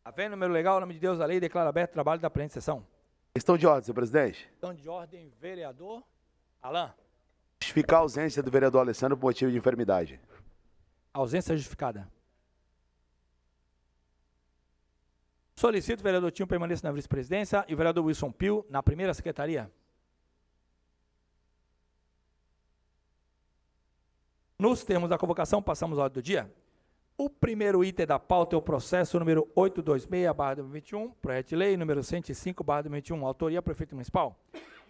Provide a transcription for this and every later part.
Havendo número legal, o nome de Deus, a lei declara aberto o trabalho da presente sessão. Questão de ordem, senhor presidente. Questão de ordem, vereador Alain. Justificar a ausência do vereador Alessandro por motivo de enfermidade. Ausência justificada. Solicito o vereador Tinho permaneça na vice-presidência e o vereador Wilson Pio na primeira secretaria. Nos termos da convocação, passamos à ordem do dia. O primeiro item da pauta é o processo número 826/2021, projeto de lei número 105/2021, autoria prefeito municipal.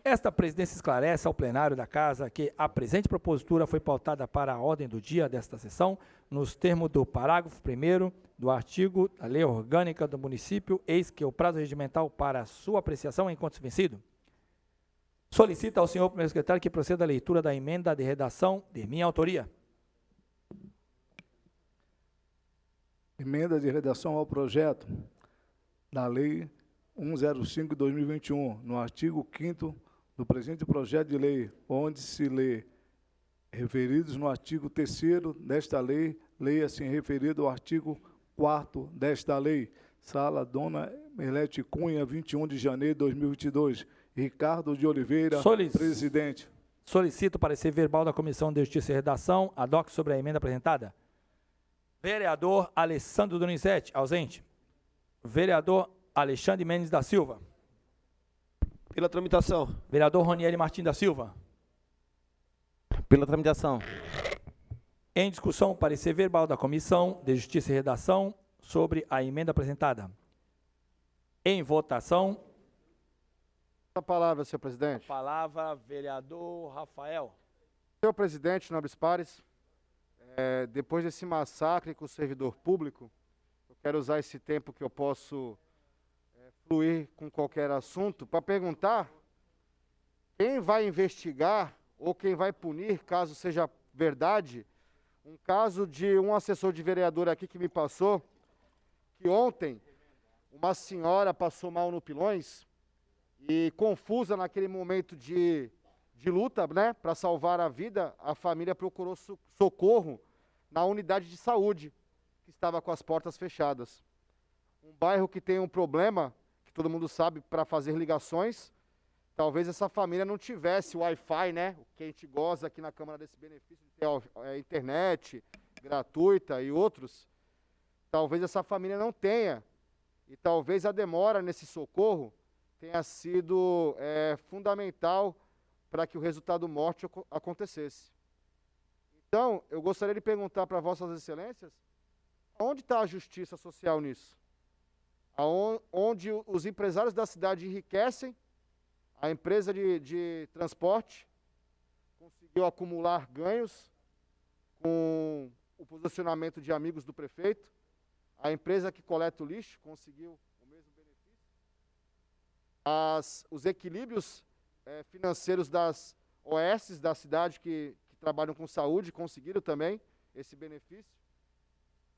Esta presidência esclarece ao plenário da Casa que a presente propositura foi pautada para a ordem do dia desta sessão, nos termos do parágrafo 1º do artigo da Lei Orgânica do Município, eis que o prazo regimental para sua apreciação é enquanto vencido. Solicita ao senhor primeiro secretário que proceda à leitura da emenda de redação de minha autoria. Emenda de redação ao projeto da Lei 105/2021, no artigo 5º do presente projeto de lei, onde se lê referidos no artigo 3º desta lei, leia-se referido ao artigo 4º desta lei. Sala Dona Merlete Cunha, 21 de janeiro de 2022. Ricardo de Oliveira, presidente. Solicito parecer verbal da Comissão de Justiça e Redação, ad hoc sobre a emenda apresentada. Vereador Alessandro Donizete, ausente. Vereador Alexandre Mendes da Silva. Pela tramitação. Vereador Ronieli Martins da Silva. Pela tramitação. Em discussão, parecer verbal da Comissão de Justiça e Redação sobre a emenda apresentada. Em votação. A palavra, senhor presidente. Palavra, vereador Rafael. Senhor presidente, nobres pares, depois desse massacre com o servidor público, eu quero usar esse tempo que eu posso fluir com qualquer assunto para perguntar quem vai investigar ou quem vai punir, caso seja verdade, um caso de um assessor de vereador aqui que me passou, que ontem uma senhora passou mal no Pilões e, confusa naquele momento de luta, né, para salvar a vida, a família procurou socorro na unidade de saúde, que estava com as portas fechadas. Um bairro que tem um problema, que todo mundo sabe, para fazer ligações. Talvez essa família não tivesse o Wi-Fi, né, o que a gente goza aqui na Câmara desse benefício de ter internet gratuita e outros. Talvez essa família não tenha, e talvez a demora nesse socorro tenha sido fundamental para que o resultado morte acontecesse. Então, eu gostaria de perguntar para vossas excelências, onde está a justiça social nisso? Onde os empresários da cidade enriquecem, a empresa de transporte conseguiu acumular ganhos com o posicionamento de amigos do prefeito, a empresa que coleta o lixo conseguiu o mesmo benefício, os equilíbrios financeiros das OS da cidade que trabalham com saúde conseguiram também esse benefício,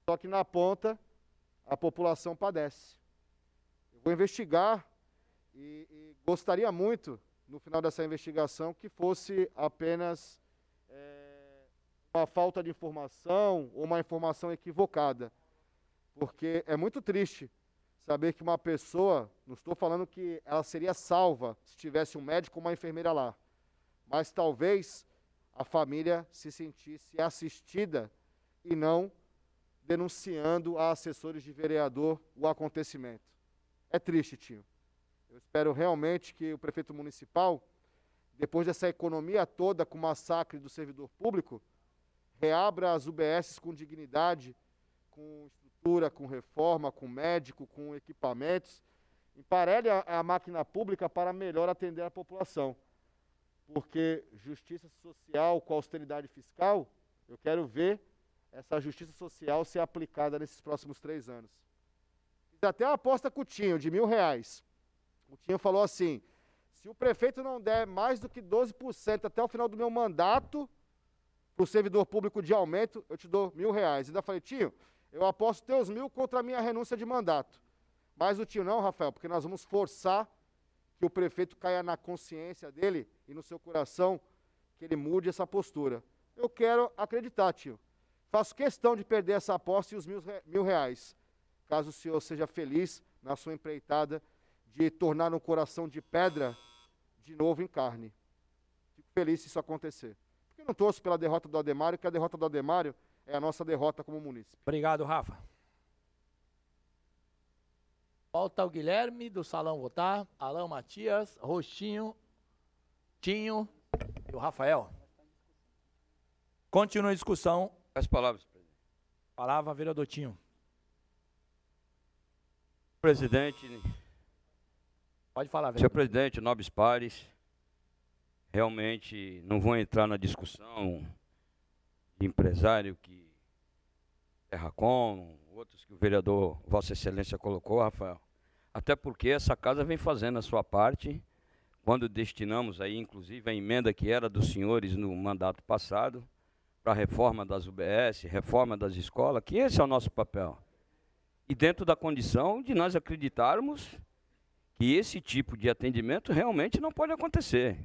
só que na ponta a população padece. Eu vou investigar e gostaria muito, no final dessa investigação, que fosse apenas uma falta de informação ou uma informação equivocada, porque é muito triste saber que uma pessoa, não estou falando que ela seria salva se tivesse um médico ou uma enfermeira lá, mas talvez a família se sentisse assistida e não denunciando a assessores de vereador o acontecimento. É triste, tio. Eu espero realmente que o prefeito municipal, depois dessa economia toda com o massacre do servidor público, reabra as UBSs com dignidade, com estrutura, com reforma, com médico, com equipamentos, emparelhe a máquina pública para melhor atender a população. Porque justiça social com austeridade fiscal, eu quero ver essa justiça social ser aplicada nesses próximos 3 anos. Fiz até uma aposta com o Tinho, de R$1.000. O Tinho falou assim, se o prefeito não der mais do que 12% até o final do meu mandato, para o servidor público de aumento, eu te dou R$1.000. Ainda falei, Tinho, eu aposto teus 1.000 contra a minha renúncia de mandato. Mas o Tinho, não, Rafael, porque nós vamos forçar que o prefeito caia na consciência dele e no seu coração, que ele mude essa postura. Eu quero acreditar, tio. Faço questão de perder essa aposta e os R$1.000. caso o senhor seja feliz na sua empreitada de tornar um coração de pedra de novo em carne. Fico feliz se isso acontecer. Porque não torço pela derrota do Ademário, porque a derrota do Ademário é a nossa derrota como munícipe. Obrigado, Rafa. Volta o Guilherme do Salão votar, Alain Matias, Rostinho, Tinho E o Rafael. Continua a discussão. As palavras, presidente. Palavra, vereador Tinho. Presidente, Pode falar, senhor vereador. presidente, nobres pares, realmente não vou entrar na discussão de empresário que Terracom, outros que o vereador Vossa Excelência colocou, Rafael. Até porque essa casa vem fazendo a sua parte, quando destinamos aí, inclusive, a emenda que era dos senhores no mandato passado, para a reforma das UBS, reforma das escolas, que esse é o nosso papel. E dentro da condição de nós acreditarmos que esse tipo de atendimento realmente não pode acontecer.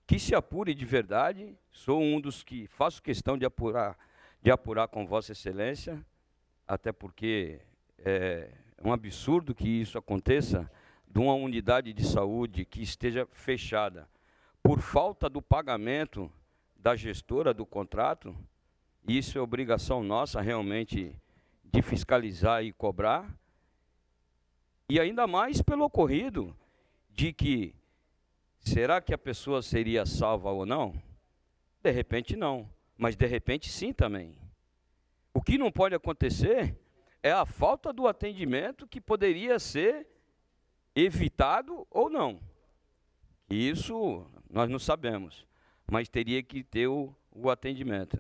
Que se apure de verdade, sou um dos que faço questão de apurar com Vossa Excelência, até porque é um absurdo que isso aconteça de uma unidade de saúde que esteja fechada por falta do pagamento da gestora do contrato. Isso é obrigação nossa realmente de fiscalizar e cobrar. E ainda mais pelo ocorrido de que, será que a pessoa seria salva ou não? De repente não, mas de repente sim também. O que não pode acontecer é a falta do atendimento que poderia ser evitado ou não. Isso nós não sabemos, mas teria que ter o atendimento.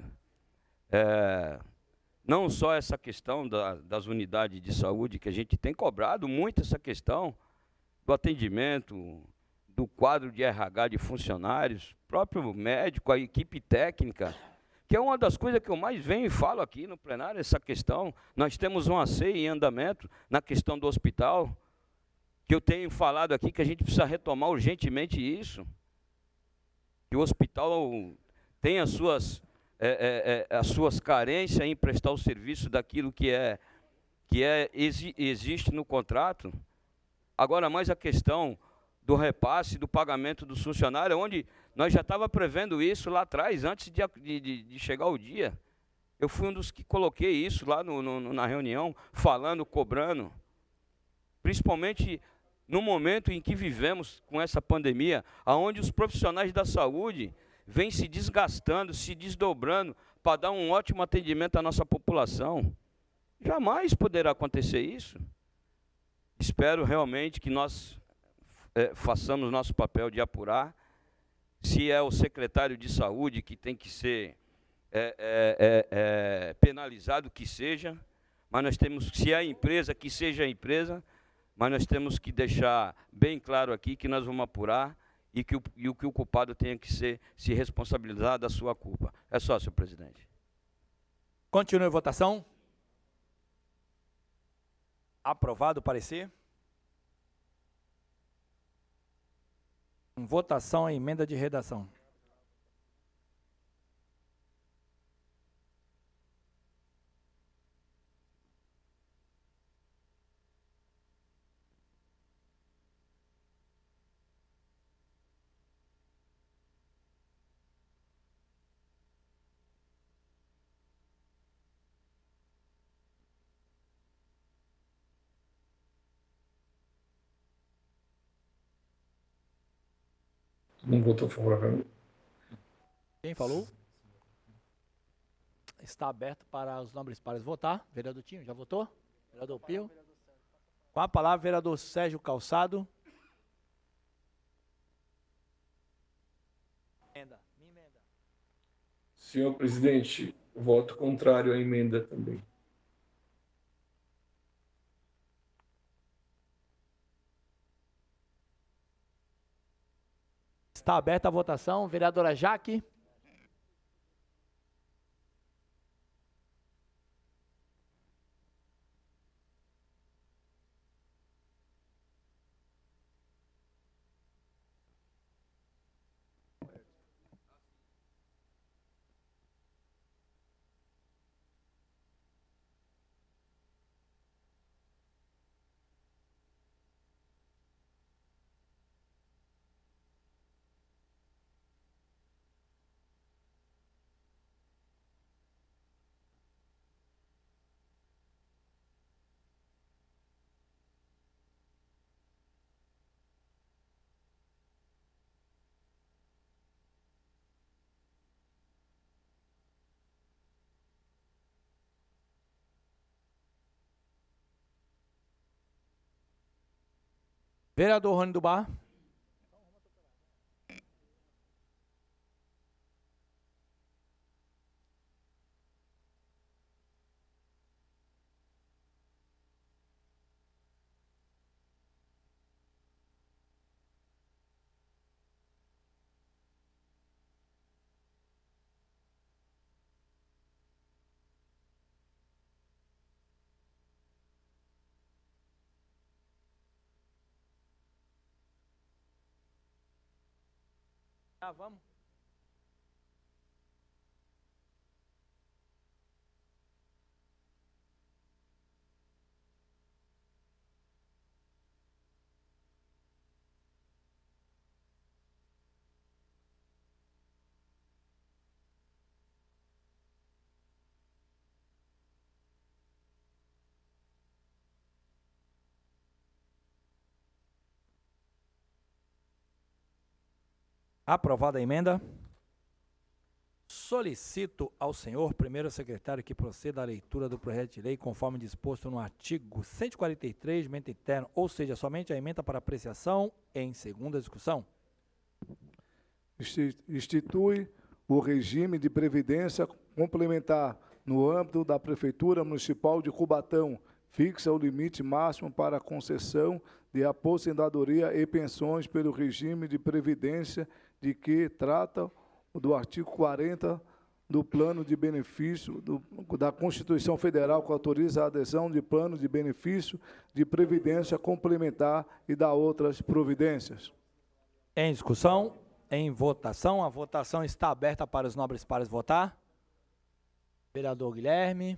Não só essa questão das unidades de saúde, que a gente tem cobrado muito essa questão do atendimento, do quadro de RH de funcionários, próprio médico, a equipe técnica, que é uma das coisas que eu mais venho e falo aqui no plenário, essa questão. Nós temos uma ACEI em andamento na questão do hospital, que eu tenho falado aqui que a gente precisa retomar urgentemente isso, que o hospital tem as suas carências em prestar o serviço daquilo que existe no contrato. Agora, mais a questão do repasse, do pagamento do funcionário, onde nós já estava prevendo isso lá atrás, antes de chegar o dia. Eu fui um dos que coloquei isso lá na reunião, falando, cobrando, principalmente no momento em que vivemos com essa pandemia, onde os profissionais da saúde vêm se desgastando, se desdobrando para dar um ótimo atendimento à nossa população. Jamais poderá acontecer isso. Espero realmente que nós façamos nosso papel de apurar. Se é o secretário de saúde que tem que ser penalizado, que seja, mas nós temos, se é a empresa, que seja a empresa, mas nós temos que deixar bem claro aqui que nós vamos apurar e que o culpado tenha que se responsabilizar da sua culpa. É só, senhor presidente. Continue a votação. Aprovado o parecer. Em votação a emenda de redação. Não votou favorável. Quem falou? Está aberto para os nobres pares votar. Vereador Tinho, já votou? Vereador Pio? Com a palavra, vereador Sérgio Calçado. Senhor presidente, voto contrário à emenda também. Está aberta a votação. Vereadora Jaque? Vereador Rony do Bar. Vamos. Aprovada a emenda. Solicito ao senhor primeiro secretário que proceda à leitura do projeto de lei conforme disposto no artigo 143, emenda interno, ou seja, somente a emenda para apreciação em segunda discussão. Institui o regime de previdência complementar no âmbito da Prefeitura Municipal de Cubatão. Fixa o limite máximo para a concessão de aposentadoria e pensões pelo regime de previdência de que trata do artigo 40 do Plano de Benefício da Constituição Federal, que autoriza a adesão de plano de benefício de previdência complementar e da outras providências. Em discussão, em votação, a votação está aberta para os nobres pares votar. Vereador Guilherme.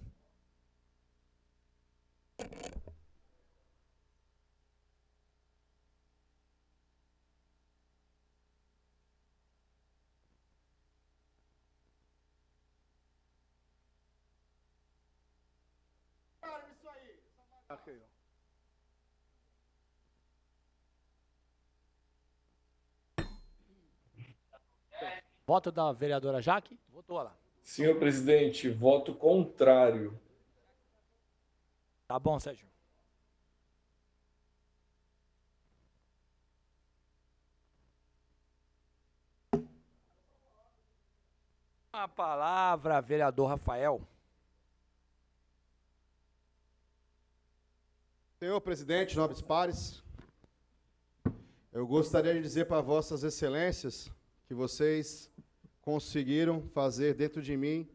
Voto da vereadora Jaque. Votou lá. Senhor presidente, voto contrário. Tá bom, Sérgio. A palavra, vereador Rafael. Senhor presidente, nobres pares, eu gostaria de dizer para vossas excelências que vocês conseguiram fazer dentro de mim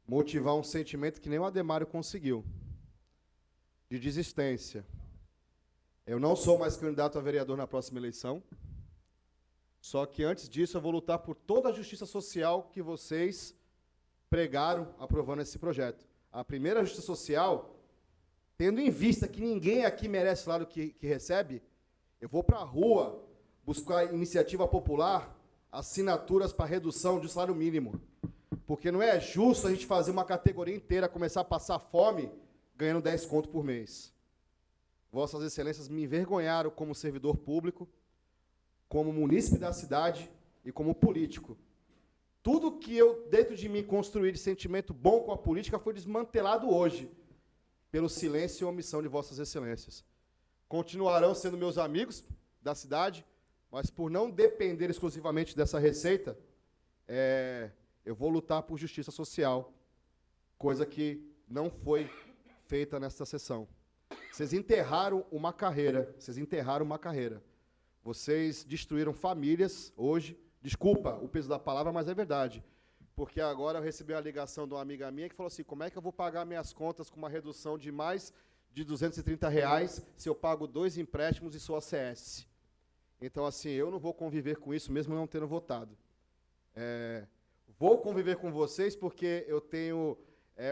motivar um sentimento que nem o Ademário conseguiu, de desistência. Eu não sou mais candidato a vereador na próxima eleição, só que antes disso eu vou lutar por toda a justiça social que vocês pregaram aprovando esse projeto. A primeira justiça social, tendo em vista que ninguém aqui merece o salário que recebe, eu vou para a rua buscar iniciativa popular, assinaturas para redução de salário mínimo. Porque não é justo a gente fazer uma categoria inteira começar a passar fome ganhando 10 conto por mês. Vossas excelências me envergonharam como servidor público, como munícipe da cidade e como político. Tudo que eu, dentro de mim, construí de sentimento bom com a política foi desmantelado hoje, pelo silêncio e omissão de vossas excelências. Continuarão sendo meus amigos da cidade, mas por não depender exclusivamente dessa receita, eu vou lutar por justiça social, coisa que não foi feita nesta sessão. Vocês enterraram uma carreira, Vocês destruíram famílias hoje, desculpa o peso da palavra, mas é verdade. Porque agora eu recebi uma ligação de uma amiga minha que falou assim, como é que eu vou pagar minhas contas com uma redução de mais de R$230 se eu pago 2 empréstimos e sou ACS? Então, assim, eu não vou conviver com isso, mesmo não tendo votado. Vou conviver com vocês porque eu tenho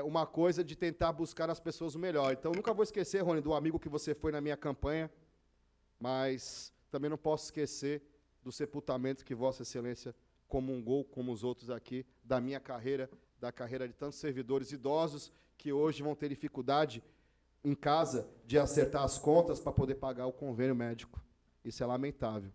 uma coisa de tentar buscar nas pessoas o melhor. Então, nunca vou esquecer, Rony, do amigo que você foi na minha campanha, mas também não posso esquecer do sepultamento que Vossa Excelência comungou, como os outros aqui, da minha carreira, da carreira de tantos servidores idosos que hoje vão ter dificuldade em casa de acertar as contas para poder pagar o convênio médico. Isso é lamentável.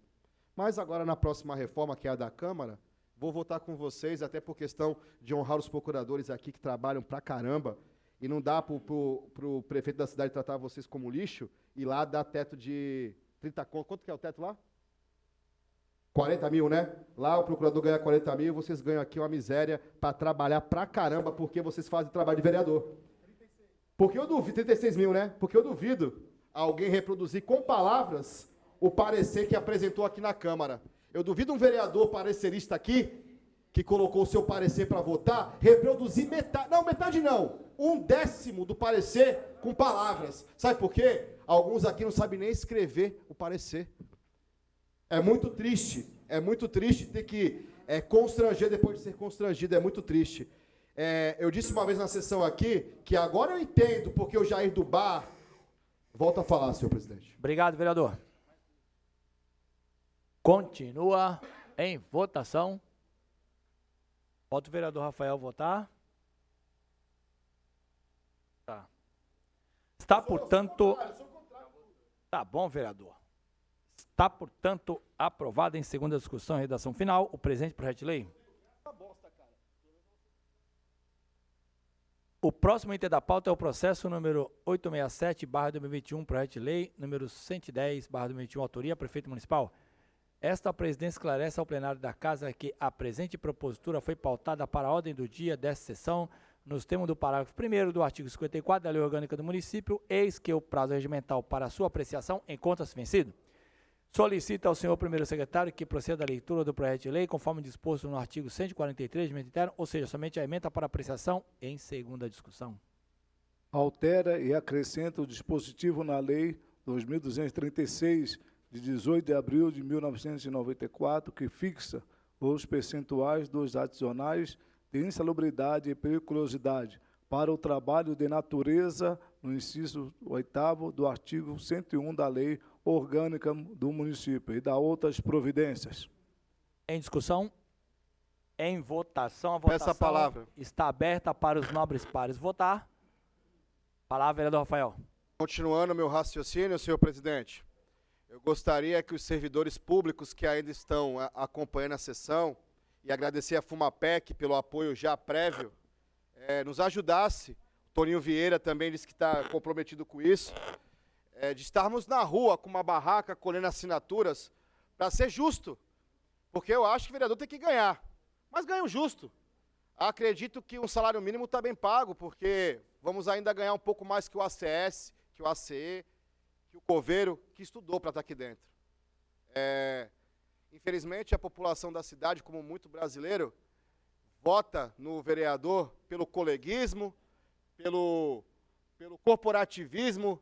Mas agora, na próxima reforma, que é a da Câmara, vou votar com vocês, até por questão de honrar os procuradores aqui que trabalham pra caramba, e não dá para o prefeito da cidade tratar vocês como lixo, e lá dá teto de 30 conto. Quanto que é o teto lá? 40 mil, né? Lá o procurador ganha 40 mil, vocês ganham aqui uma miséria para trabalhar pra caramba, porque vocês fazem trabalho de vereador. Porque eu duvido, 36 mil, né? Porque eu duvido alguém reproduzir com palavras o parecer que apresentou aqui na Câmara. Eu duvido um vereador parecerista aqui, que colocou o seu parecer para votar, reproduzir metade não, 1/10 do parecer com palavras. Sabe por quê? Alguns aqui não sabem nem escrever o parecer. É muito triste ter que constranger depois de ser constrangido, é muito triste. Eu disse uma vez na sessão aqui, que agora eu entendo porque o Jair do Bar... Volto a falar, senhor presidente. Obrigado, vereador. Continua em votação. Volta o vereador Rafael votar. Tá. Está, portanto... Tá bom, vereador. Está, portanto, aprovado em segunda discussão e redação final o presente projeto de lei. O próximo item da pauta é o processo número 867/2021, projeto de lei número 110/2021, autoria prefeito municipal. Esta presidência esclarece ao plenário da Casa que a presente propositura foi pautada para a ordem do dia desta sessão nos termos do parágrafo 1º do artigo 54 da Lei Orgânica do Município, eis que o prazo regimental para sua apreciação encontra-se vencido. Solicita ao senhor primeiro secretário que proceda à leitura do projeto de lei, conforme disposto no artigo 143 de emenda interna, ou seja, somente a emenda para apreciação em segunda discussão. Altera e acrescenta o dispositivo na Lei 2.236, de 18 de abril de 1994, que fixa os percentuais dos adicionais de insalubridade e periculosidade para o trabalho de natureza, no inciso 8º do artigo 101 da Lei Orgânica do Município e da outras providências. Em discussão, em votação, a votação Peço a palavra. está aberta para os nobres pares votar. Palavra, vereador Rafael. Continuando meu raciocínio, senhor presidente, eu gostaria que os servidores públicos que ainda estão acompanhando a sessão, e agradecer a FUMAPEC pelo apoio já prévio, nos ajudasse. O Toninho Vieira também disse que está comprometido com isso, de estarmos na rua com uma barraca, colhendo assinaturas, para ser justo, porque eu acho que o vereador tem que ganhar, mas ganha o justo. Acredito que um salário mínimo está bem pago, porque vamos ainda ganhar um pouco mais que o ACS, que o ACE, que o Coveiro, que estudou para estar aqui dentro. Infelizmente, a população da cidade, como muito brasileiro, vota no vereador pelo coleguismo, pelo corporativismo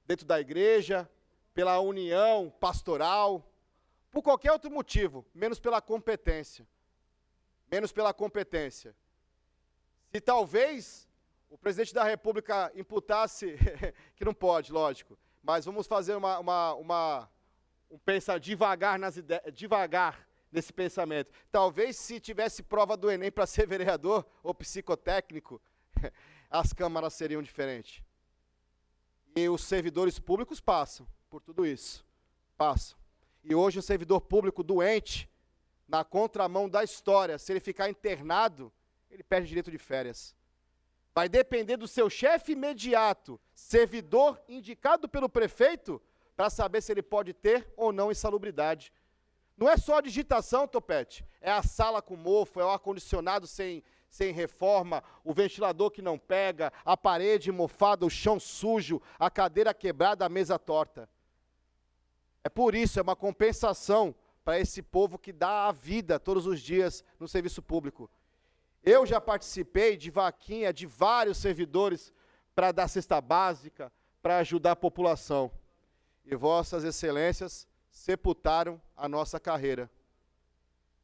dentro da igreja, pela união pastoral, por qualquer outro motivo, menos pela competência. Menos pela competência. Se talvez o presidente da República imputasse, que não pode, lógico, mas vamos fazer pensar devagar devagar nesse pensamento. Talvez se tivesse prova do Enem para ser vereador ou psicotécnico, as câmaras seriam diferentes. E os servidores públicos passam por tudo isso. Passam. E hoje o servidor público doente, na contramão da história, se ele ficar internado, ele perde direito de férias. Vai depender do seu chefe imediato, servidor indicado pelo prefeito, para saber se ele pode ter ou não insalubridade. Não é só a digitação, Topete, é a sala com mofo, é o ar-condicionado sem reforma, o ventilador que não pega, a parede mofada, o chão sujo, a cadeira quebrada, a mesa torta. É por isso, é uma compensação para esse povo que dá a vida todos os dias no serviço público. Eu já participei de vaquinha de vários servidores para dar cesta básica, para ajudar a população. E vossas excelências sepultaram a nossa carreira.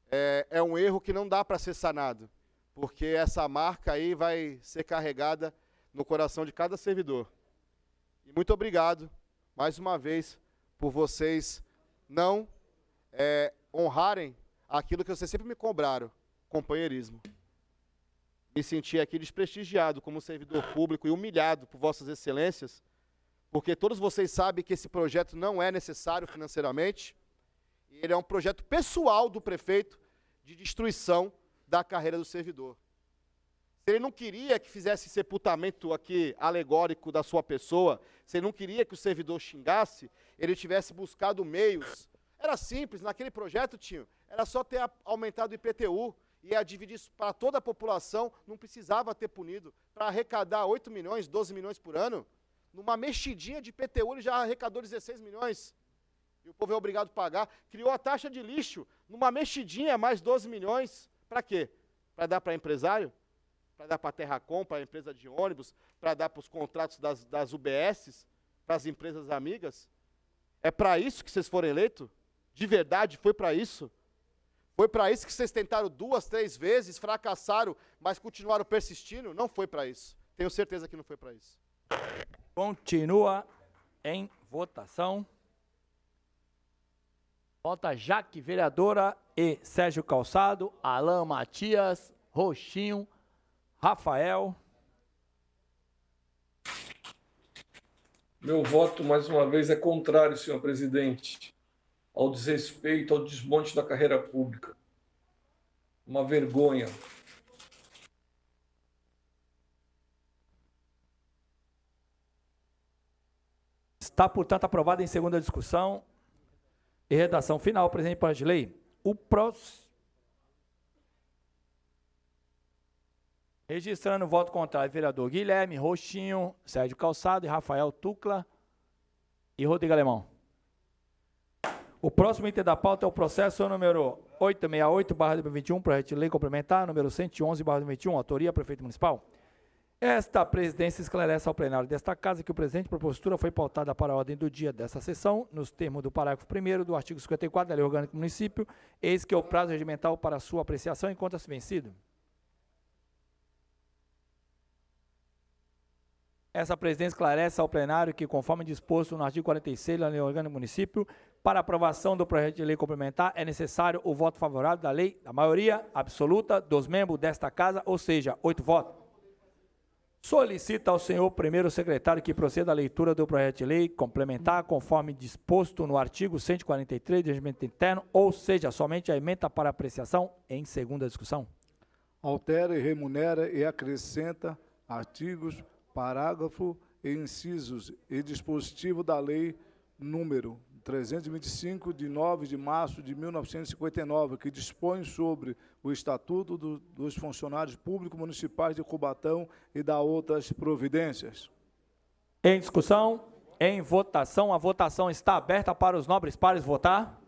É um erro que não dá para ser sanado, porque essa marca aí vai ser carregada no coração de cada servidor. E muito obrigado, mais uma vez, por vocês não honrarem aquilo que vocês sempre me cobraram, companheirismo. Me senti aqui desprestigiado como servidor público e humilhado por vossas excelências, porque todos vocês sabem que esse projeto não é necessário financeiramente, e ele é um projeto pessoal do prefeito de destruição da carreira do servidor. Se ele não queria que fizesse sepultamento aqui alegórico da sua pessoa, se ele não queria que o servidor xingasse, ele tivesse buscado meios. Era simples, naquele projeto, Tinho, era só ter aumentado o IPTU, ia dividir isso para toda a população, não precisava ter punido. Para arrecadar 8 milhões, 12 milhões por ano, numa mexidinha de IPTU ele já arrecadou 16 milhões. E o povo é obrigado a pagar. Criou a taxa de lixo, numa mexidinha, mais 12 milhões. Para quê? Para dar para empresário? Para dar para a Terracom, para a empresa de ônibus, para dar para os contratos das UBSs, para as empresas amigas? É para isso que vocês foram eleitos? De verdade, foi para isso? Foi para isso que vocês tentaram 2, 3 vezes, fracassaram, mas continuaram persistindo? Não foi para isso. Tenho certeza que não foi para isso. Continua em votação. Vota Jaque, vereadora, E Sérgio Calçado, Alain Matias, Roxinho, Rafael. Meu voto, mais uma vez, é contrário, senhor presidente, ao desrespeito, ao desmonte da carreira pública. Uma vergonha. Está, portanto, aprovado em segunda discussão e redação final. Presidente, projeto de lei. O próximo. Registrando o voto contrário, vereador Guilherme, Roxinho, Sérgio Calçado e Rafael Tucla e Rodrigo Alemão. O próximo item da pauta é o processo número 868/2021, projeto de lei complementar, número 111/2021, autoria prefeito municipal. Esta presidência esclarece ao plenário desta casa que o presente propositura foi pautada para a ordem do dia desta sessão, nos termos do parágrafo 1º do artigo 54 da Lei Orgânica do Município, eis que o prazo regimental para sua apreciação encontra-se vencido. Essa presidência esclarece ao plenário que, conforme disposto no artigo 46 da Lei Orgânica do Município, para aprovação do projeto de lei complementar é necessário o voto favorável da lei da maioria absoluta dos membros desta casa, ou seja, 8 votos. Solicita ao senhor primeiro secretário que proceda à leitura do projeto de lei complementar, conforme disposto no artigo 143 do Regimento Interno, ou seja, somente a ementa para apreciação em segunda discussão. Altera e remunera e acrescenta artigos, parágrafo e incisos e dispositivo da lei número 325, de 9 de março de 1959, que dispõe sobre o Estatuto dos Funcionários Públicos Municipais de Cubatão e da outras providências. Em discussão, em votação, a votação está aberta para os nobres pares votar.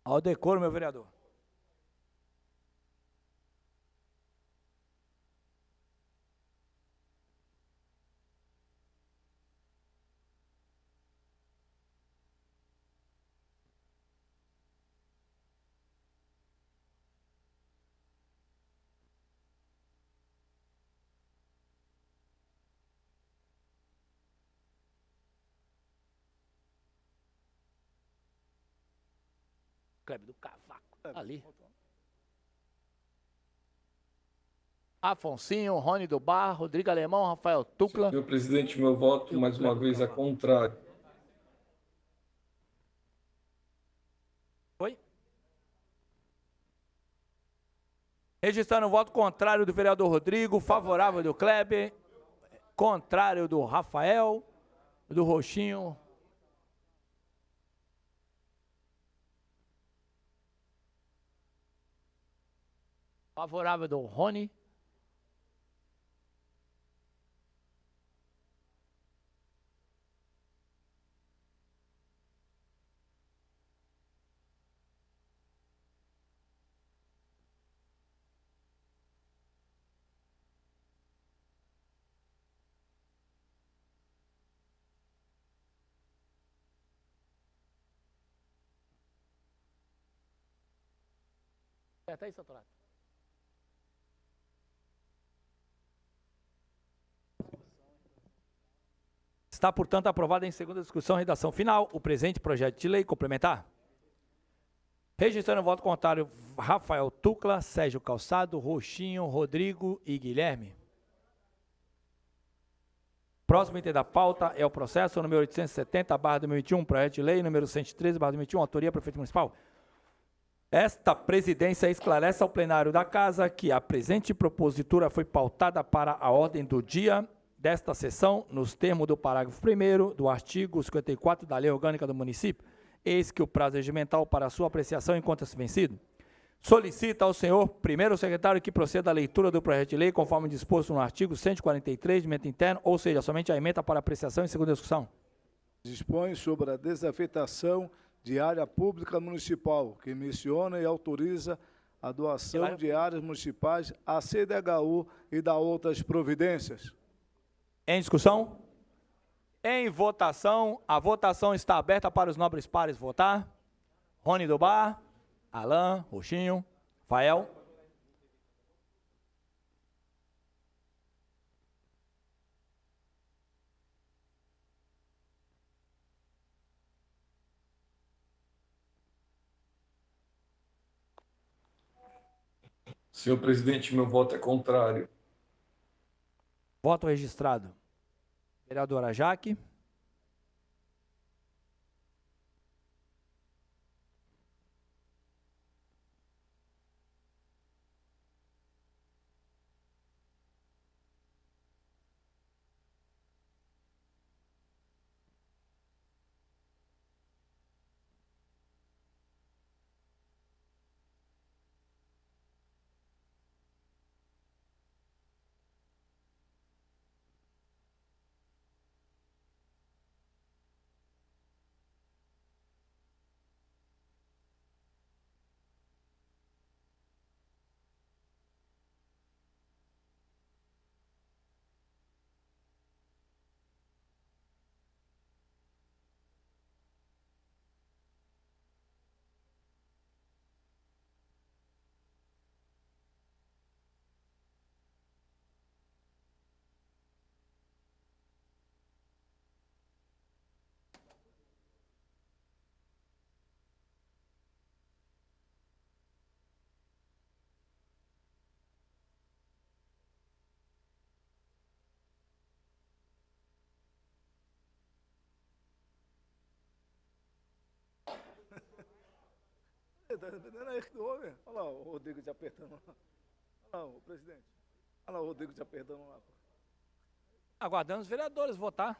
Ao decoro, meu vereador. Kleber do Cavaco, ali. Afonsinho, Rony do Bar, Rodrigo Alemão, Rafael Tucla. Senhor presidente, meu voto, mais uma vez, é contrário. Oi? Registrando o voto contrário do vereador Rodrigo, favorável do Kleber, contrário do Rafael, do Roxinho. Favorável do Rony. Até isso, Torato. Está, portanto, aprovado em segunda discussão e redação final o presente projeto de lei complementar. Registrando o voto contrário, Rafael Tucla, Sérgio Calçado, Roxinho, Rodrigo e Guilherme. Próximo item da pauta é o processo número 870/2021, projeto de lei número 113/2021, autoria Prefeito Municipal. Esta presidência esclarece ao plenário da Casa que a presente propositura foi pautada para a ordem do dia desta sessão, nos termos do parágrafo 1º do artigo 54 da Lei Orgânica do Município, eis que o prazo regimental para sua apreciação encontra-se vencido. Solicita ao senhor primeiro secretário que proceda à leitura do projeto de lei conforme disposto no artigo 143 de emenda interna, ou seja, somente a emenda para apreciação em segunda discussão. Dispõe sobre a desafetação de área pública municipal, que menciona e autoriza a doação de áreas municipais à CDHU e da outras providências. Em discussão? Em votação, a votação está aberta para os nobres pares votar. Rony do Bar, Alain, Roxinho, Rafael. Senhor presidente, meu voto é contrário. Voto registrado. Vereadora Jaque. Está entendendo aí que houve? Olha lá o Rodrigo te apertando lá. Olha lá o presidente. Olha lá o Rodrigo te apertando lá. Aguardando os vereadores votar.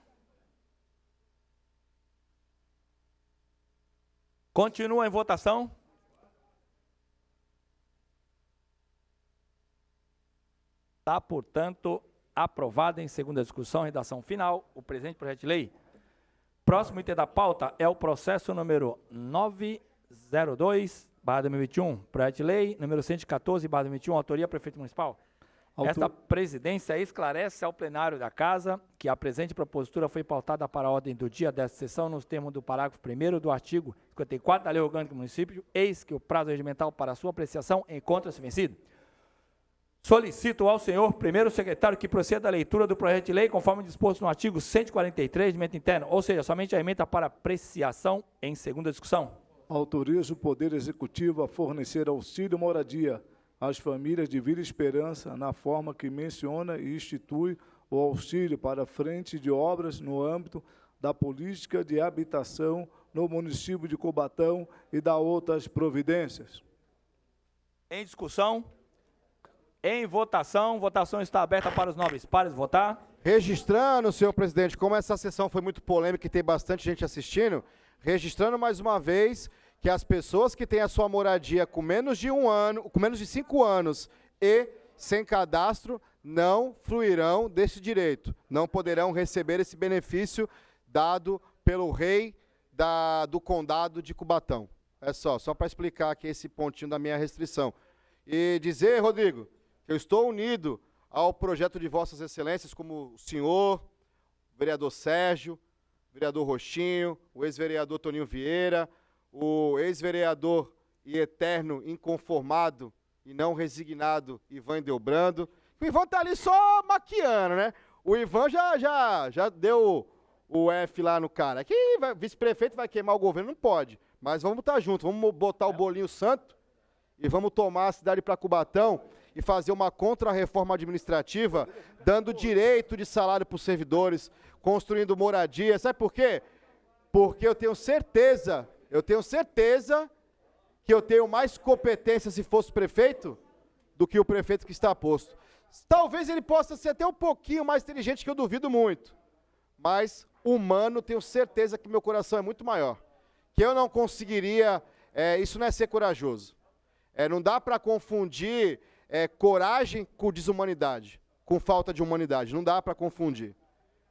Continua em votação. Está, portanto, aprovado em segunda discussão e redação final o presente projeto de lei. Próximo item da pauta é o processo número 902/2021, projeto de lei número 114/2021, autoria Prefeito Municipal. Esta presidência esclarece ao plenário da Casa que a presente propositura foi pautada para a ordem do dia desta sessão nos termos do parágrafo 1º do artigo 54 da Lei Orgânica do Município, eis que o prazo regimental para sua apreciação encontra-se vencido. Solicito ao senhor primeiro secretário que proceda à leitura do projeto de lei conforme disposto no artigo 143 de emenda interna, ou seja, somente a emenda para apreciação em segunda discussão. Autoriza o Poder Executivo a fornecer auxílio moradia às famílias de Vila Esperança na forma que menciona e institui o auxílio para frente de obras no âmbito da política de habitação no município de Cubatão e da outras providências. Em discussão? Em votação, votação está aberta para os nobres pares votar. Registrando, senhor presidente, como essa sessão foi muito polêmica e tem bastante gente assistindo, registrando mais uma vez que as pessoas que têm a sua moradia com menos de 1 ano, com menos de 5 anos e sem cadastro, não fruirão desse direito, não poderão receber esse benefício dado pelo rei do condado de Cubatão. É só para explicar aqui esse pontinho da minha restrição. E dizer, Rodrigo, que eu estou unido ao projeto de Vossas Excelências, como o senhor, o vereador Sérgio, o vereador Roxinho, o ex-vereador Toninho Vieira, o ex-vereador e eterno inconformado e não resignado Ivan Delbrando. O Ivan está ali só maquiando, né? O Ivan já deu o F lá no cara. Que vice-prefeito vai queimar o governo, não pode. Mas vamos estar juntos, vamos botar o bolinho santo e vamos tomar a cidade para Cubatão e fazer uma contra-reforma administrativa, dando direito de salário para os servidores, construindo moradia. Sabe por quê? Porque eu tenho certeza que eu tenho mais competência se fosse prefeito do que o prefeito que está posto. Talvez ele possa ser até um pouquinho mais inteligente, que eu duvido muito. Mas, humano, tenho certeza que meu coração é muito maior. Que eu não conseguiria, isso não é ser corajoso. Não dá para confundir coragem com desumanidade, com falta de humanidade. Não dá para confundir.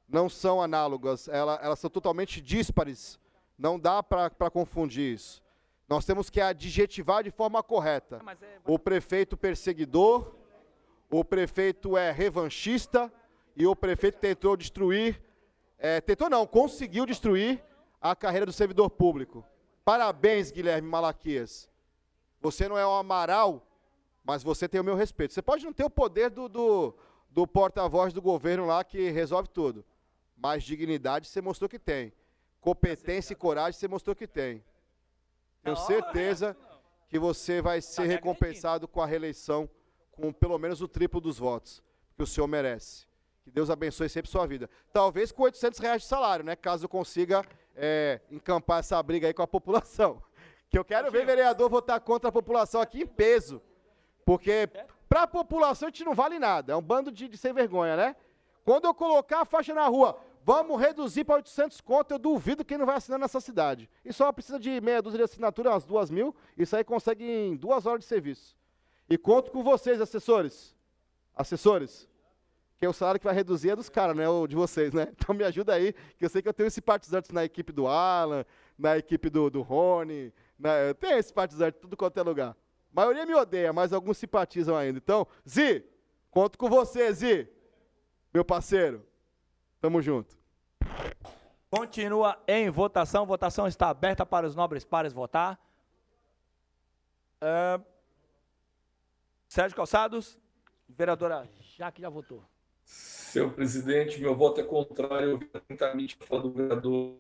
Não são análogas, elas são totalmente díspares. Não dá para confundir isso. Nós temos que adjetivar de forma correta. O prefeito perseguidor, o prefeito revanchista e o prefeito tentou destruir, conseguiu destruir a carreira do servidor público. Parabéns, Guilherme Malaquias. Você não é um Amaral, mas você tem o meu respeito. Você pode não ter o poder do porta-voz do governo lá que resolve tudo, mas dignidade você mostrou que tem. Competência e coragem você mostrou que tem. Tenho certeza que você vai ser recompensado com a reeleição com pelo menos o triplo dos votos que o senhor merece. Que Deus abençoe sempre sua vida. Talvez com R$800 de salário, né? Caso eu consiga encampar essa briga aí com a população. Que eu quero ver vereador votar contra a população aqui em peso. Porque para a população a gente não vale nada. É um bando de sem vergonha, né? Quando eu colocar a faixa na rua, vamos reduzir para 800 conto, eu duvido quem não vai assinar nessa cidade. E só precisa de meia dúzia de assinatura, umas 2.000, isso aí consegue em 2 horas de serviço. E conto com vocês, assessores. Assessores. Que o salário que vai reduzir é dos caras, não é o de vocês, né? Então me ajuda aí, que eu sei que eu tenho simpatizantes na equipe do Alan, na equipe do Rony, eu tenho simpatizantes em tudo quanto é lugar. A maioria me odeia, mas alguns simpatizam ainda. Então, Zi, conto com você, Zi, meu parceiro. Tamo junto. Continua em votação. Votação está aberta para os nobres pares votar. Sérgio Calçados. Vereadora Jaque já votou. Senhor presidente, meu voto é contrário. Eu vi atentamente a fala do vereador.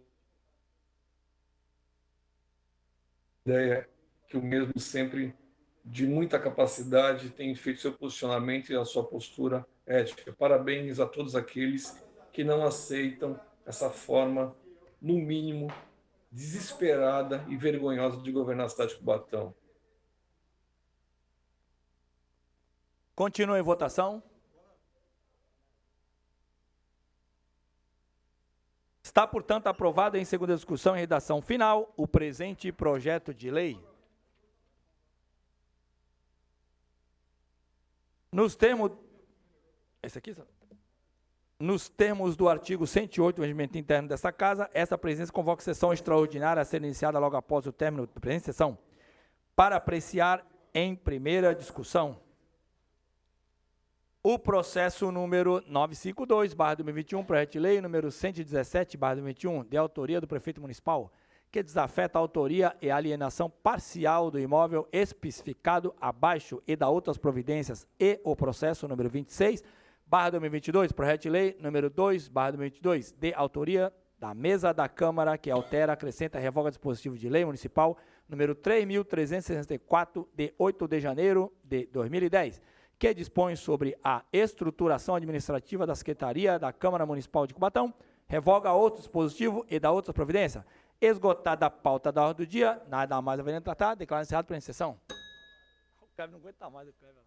A ideia é que o mesmo sempre, de muita capacidade, tem feito seu posicionamento e a sua postura ética. Parabéns a todos aqueles que não aceitam essa forma, no mínimo, desesperada e vergonhosa de governar a cidade de Cubatão. Continua em votação. Está, portanto, aprovado em segunda discussão e redação final o presente projeto de lei. Nos termos... Esse aqui, nos termos do artigo 108 do regimento interno desta Casa, esta presidência convoca sessão extraordinária a ser iniciada logo após o término da presente sessão, para apreciar em primeira discussão o processo número 952/2021, projeto de lei número 117/2021, de autoria do prefeito municipal, que desafeta a autoria e alienação parcial do imóvel especificado abaixo e da outras providências, e o processo número 26/2022, projeto de lei número 2/2022, de autoria da mesa da Câmara, que altera, acrescenta e revoga dispositivo de lei municipal número 3.364, de 8 de janeiro de 2010, que dispõe sobre a estruturação administrativa da Secretaria da Câmara Municipal de Cubatão, revoga outro dispositivo e da outra providência. Esgotada a pauta da ordem do dia, nada mais a tratar, declara encerrado para a sessão. O Cleber não aguenta mais, o Cleber.